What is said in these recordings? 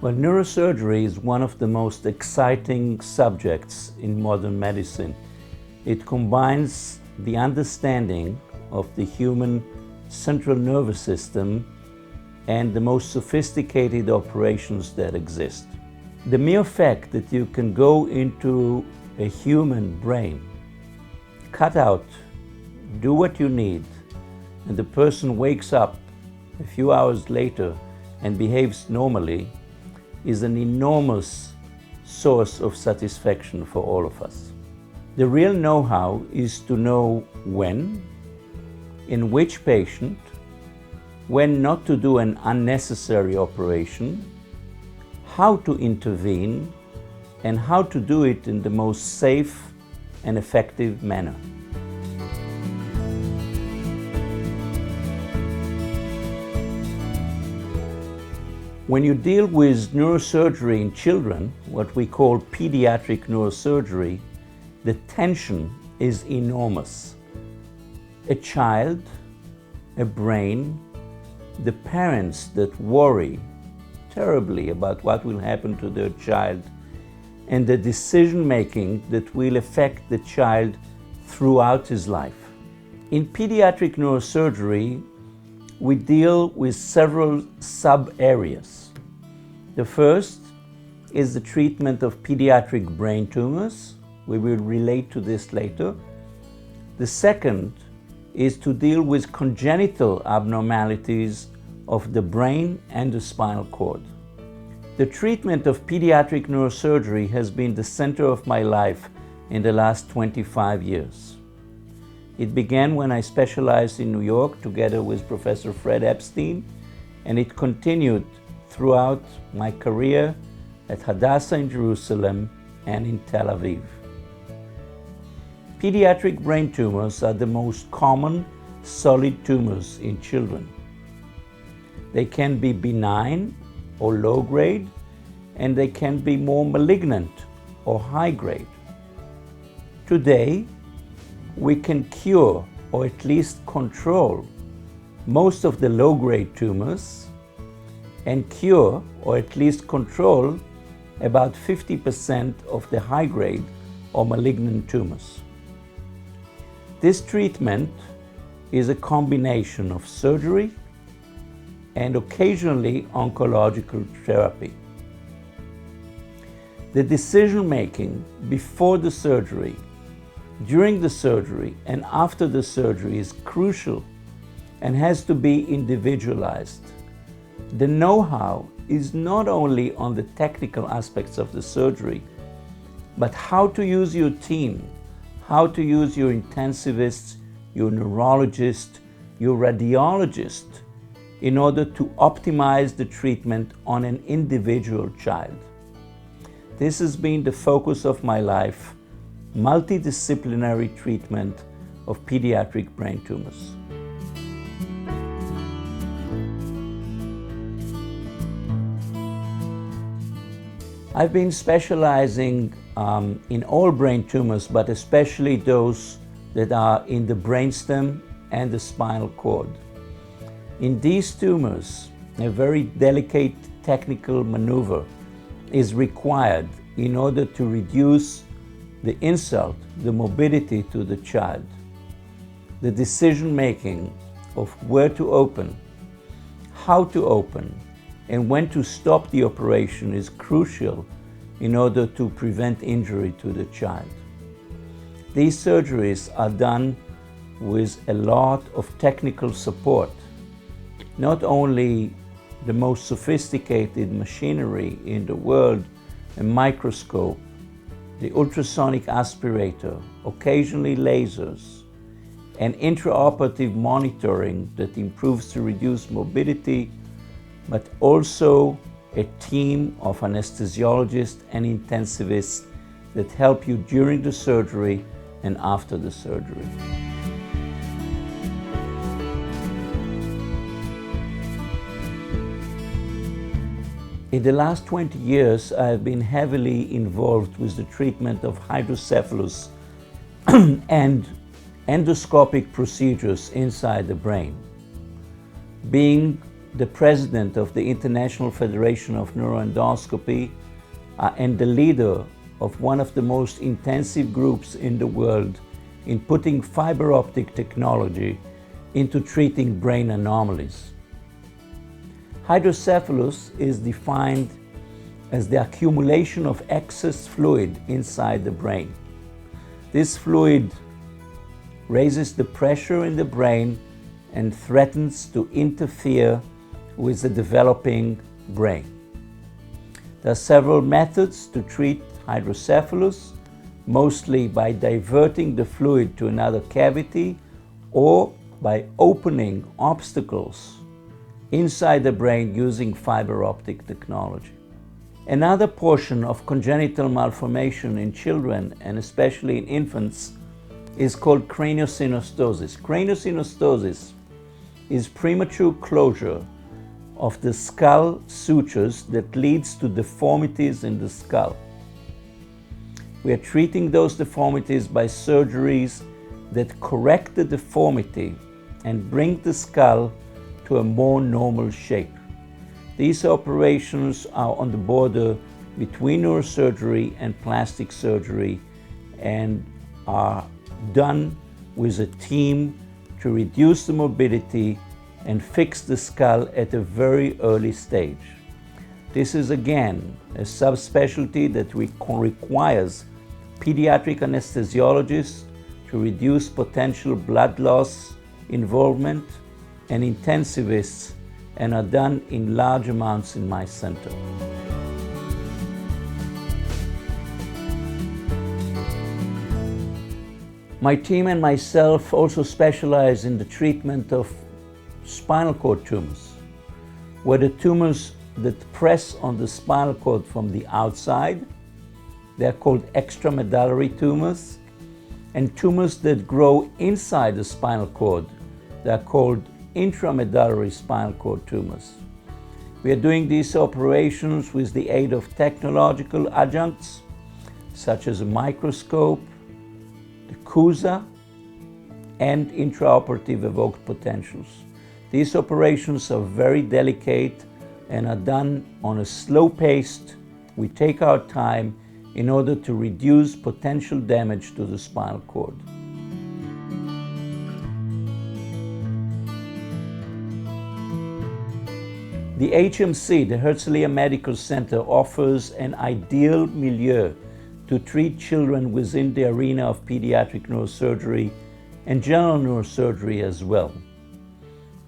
Well, neurosurgery is one of the most exciting subjects in modern medicine. It combines the understanding of the human central nervous system and the most sophisticated operations that exist. The mere fact that you can go into a human brain, cut out, do what you need, and the person wakes up a few hours later and behaves normally is an enormous source of satisfaction for all of us. The real know-how is to know when, in which patient, when not to do an unnecessary operation, how to intervene, and how to do it in the most safe and effective manner. When you deal with neurosurgery in children, what we call pediatric neurosurgery, the tension is enormous. A child, a brain, the parents that worry terribly about what will happen to their child, and the decision-making that will affect the child throughout his life. In pediatric neurosurgery, we deal with several sub-areas. The first is the treatment of pediatric brain tumors. We will relate to this later. The second is to deal with congenital abnormalities of the brain and the spinal cord. The treatment of pediatric neurosurgery has been the center of my life in the last 25 years. It began when I specialized in New York together with Professor Fred Epstein, and it continued throughout my career at Hadassah in Jerusalem and in Tel Aviv. Pediatric brain tumors are the most common solid tumors in children. They can be benign or low grade, and they can be more malignant or high grade. Today, we can cure or at least control most of the low grade tumors and cure or at least control about 50% of the high grade or malignant tumors. This treatment is a combination of surgery and occasionally oncological therapy. The decision-making before the surgery, during the surgery, and after the surgery is crucial and has to be individualized. The know-how is not only on the technical aspects of the surgery, but how to use your team, how to use your intensivists, your neurologist, your radiologist, in order to optimize the treatment on an individual child. This has been the focus of my life, multidisciplinary treatment of pediatric brain tumors. I've been specializing in all brain tumors, but especially those that are in the brainstem and the spinal cord. In these tumors, a very delicate technical maneuver is required in order to reduce the insult, the morbidity to the child. The decision-making of where to open, how to open, and when to stop the operation is crucial in order to prevent injury to the child. These surgeries are done with a lot of technical support, not only the most sophisticated machinery in the world, a microscope, the ultrasonic aspirator, occasionally lasers, and intraoperative monitoring that improves to reduce morbidity, but also a team of anesthesiologists and intensivists that help you during the surgery and after the surgery. In the last 20 years, I have been heavily involved with the treatment of hydrocephalus and endoscopic procedures inside the brain. Being the president of the International Federation of Neuroendoscopy and the leader of one of the most intensive groups in the world in putting fiber optic technology into treating brain anomalies. Hydrocephalus is defined as the accumulation of excess fluid inside the brain. This fluid raises the pressure in the brain and threatens to interfere with the developing brain. There are several methods to treat hydrocephalus, mostly by diverting the fluid to another cavity or by opening obstacles inside the brain using fiber optic technology. Another portion of congenital malformation in children, and especially in infants, is called craniosynostosis. Craniosynostosis is premature closure of the skull sutures that leads to deformities in the skull. We are treating those deformities by surgeries that correct the deformity and bring the skull to a more normal shape. These operations are on the border between neurosurgery and plastic surgery and are done with a team to reduce the morbidity and fix the skull at a very early stage. This is again a subspecialty that requires pediatric anesthesiologists to reduce potential blood loss involvement and intensivists, and are done in large amounts in my center. My team and myself also specialize in the treatment of spinal cord tumors, where the tumors that press on the spinal cord from the outside, they're called extramedullary tumors, and tumors that grow inside the spinal cord, they're called intramedullary spinal cord tumors. We are doing these operations with the aid of technological adjuncts such as a microscope, the CUSA, and intraoperative evoked potentials. These operations are very delicate and are done on a slow pace. We take our time in order to reduce potential damage to the spinal cord. The HMC, the Herzliya Medical Center, offers an ideal milieu to treat children within the arena of pediatric neurosurgery and general neurosurgery as well.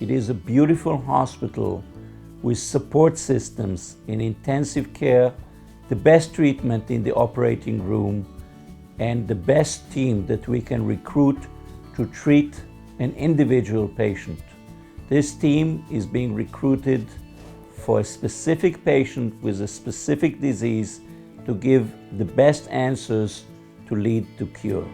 It is a beautiful hospital with support systems in intensive care, the best treatment in the operating room, and the best team that we can recruit to treat an individual patient. This team is being recruited for a specific patient with a specific disease to give the best answers to lead to cure.